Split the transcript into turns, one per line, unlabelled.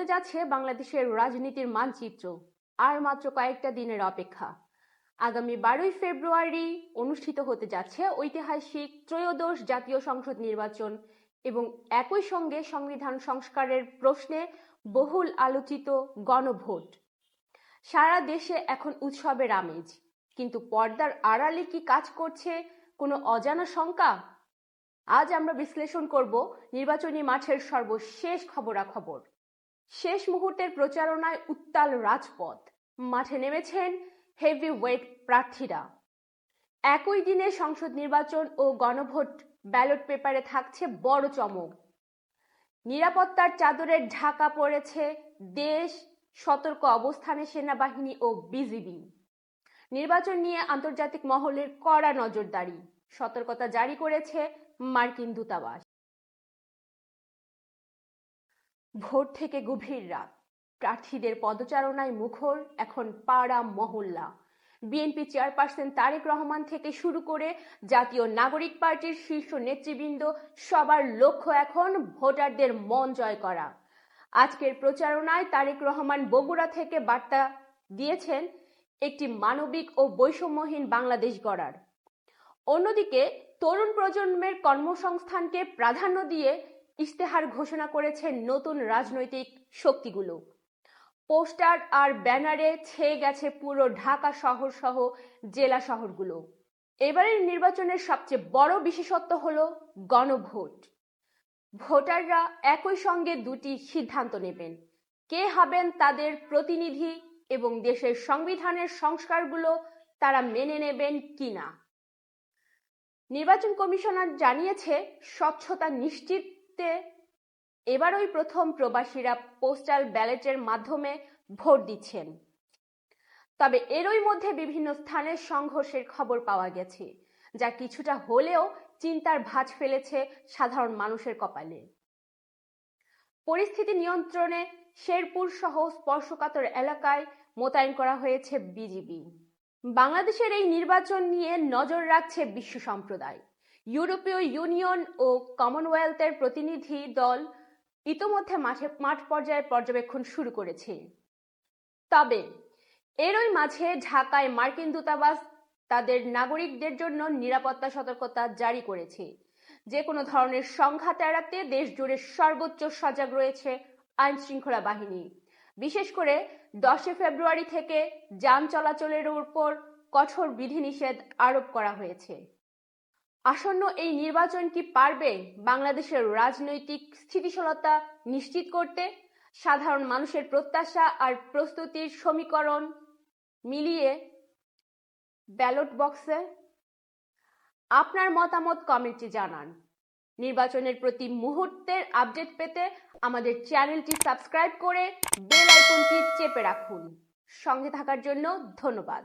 বদলে যাচ্ছে বাংলাদেশের রাজনীতির মানচিত্র। আর মাত্র কয়েকটা দিনের অপেক্ষা। আগামী 12ই ফেব্রুয়ারি অনুষ্ঠিত হতে যাচ্ছে ঐতিহাসিক ত্রয়োদশ জাতীয় সংসদ নির্বাচন এবং একই সঙ্গে সংবিধান সংস্কারের প্রশ্নে বহুল আলোচিত গণভোট। সারা দেশে এখন উৎসবের আমেজ, কিন্তু পর্দার আড়ালে কি কাজ করছে কোনো অজানা শঙ্কা? আজ আমরা বিশ্লেষণ করব নির্বাচনী মাঠের সর্বশেষ খবরাখবর। শেষ মুহূর্তের প্রচারণায় উত্তাল রাজপথ, মাঠে নেমেছেন হেভিওয়েট প্রার্থীরা। একই দিনে সংসদ নির্বাচন ও গণভোট, ব্যালট পেপারে থাকছে বড় চমক। নিরাপত্তার চাদরে ঢাকা পড়েছে দেশ, সতর্ক অবস্থানে সেনাবাহিনী ও বিজিবি। নির্বাচন নিয়ে আন্তর্জাতিক মহলের কড়া নজরদারি, সতর্কতা জারি করেছে মার্কিন দূতাবাস। ভোর থেকে গভীর রাত, প্রার্থীদের পদচারণায় মুখর এখন পাড়া মহল্লা। বিএনপি চেয়ারপারসন তারেক রহমান থেকে শুরু করে জাতীয় নাগরিক পার্টির শীর্ষ নেতৃবৃন্দ, সবার লক্ষ্য এখন ভোটারদের মন জয় করা। আজকের প্রচারণায় তারেক রহমান বগুড়া থেকে বার্তা দিয়েছেন একটি মানবিক ও বৈষম্যহীন বাংলাদেশ গড়ার। অন্যদিকে তরুণ প্রজন্মের কর্মসংস্থানকে প্রাধান্য দিয়ে ইশতেহার ঘোষণা করেছে নতুন রাজনৈতিক শক্তিগুলো। পোস্টার আর ব্যানারে ছেয়ে গেছে পুরো ঢাকা শহর সহ জেলা শহরগুলো। এবারের নির্বাচনের সবচেয়ে বড় বিশেষত্ব হলো গণভোট। ভোটাররা একই সঙ্গে দুটি সিদ্ধান্ত নেবেন, কে হবেন তাদের প্রতিনিধি এবং দেশের সংবিধানের সংস্কারগুলো তারা মেনে নেবেন কিনা। নির্বাচন কমিশনার জানিয়েছে, স্বচ্ছতা নিশ্চিতে এবারই প্রথম প্রবাসীরা পোস্টাল ব্যালটের মাধ্যমে ভোট দিচ্ছেন। তবে এরই মধ্যে বিভিন্ন স্থানে সংঘর্ষের খবর পাওয়া গেছে, যা কিছুটা হলেও চিন্তার ভাঁজ ফেলেছে সাধারণ মানুষের কপালে। পরিস্থিতি নিয়ন্ত্রণে শেরপুর সহ স্পর্শকাতর এলাকায় মোতায়েন করা হয়েছে বিজিবি। বাংলাদেশের এই নির্বাচন নিয়ে নজর রাখছে বিশ্ব সম্প্রদায়। ইউরোপীয় ইউনিয়ন ও কমনওয়েলথের প্রতিনিধি দল ইতোমধ্যে মাঠ পর্যায়ে পর্যবেক্ষণ শুরু করেছে। তবে এরই মাঝে ঢাকায় মার্কিন দূতাবাস তাদের নাগরিকদের জন্য নিরাপত্তা সতর্কতা জারি করেছে। যে কোনো ধরনের সংঘাত এড়াতে দেশ জুড়ে সর্বোচ্চ সজাগ রয়েছে আইন শৃঙ্খলা বাহিনী। বিশেষ করে 10 ফেব্রুয়ারি থেকে যান চলাচলের উপর কঠোর বিধিনিষেধ আরোপ করা হয়েছে। আসন্ন এই নির্বাচন কি পারবে বাংলাদেশের রাজনৈতিক স্থিতিশীলতা নিশ্চিত করতে? সাধারণ মানুষের প্রত্যাশা আর প্রস্তুতির সমীকরণ মিলিয়ে ব্যালট বক্সে আপনার মতামত কমেন্টে জানান। নির্বাচনের প্রতি মুহূর্তের আপডেট পেতে আমাদের চ্যানেলটি সাবস্ক্রাইব করে বেল আইকনটি চেপে রাখুন। সঙ্গে থাকার জন্য ধন্যবাদ।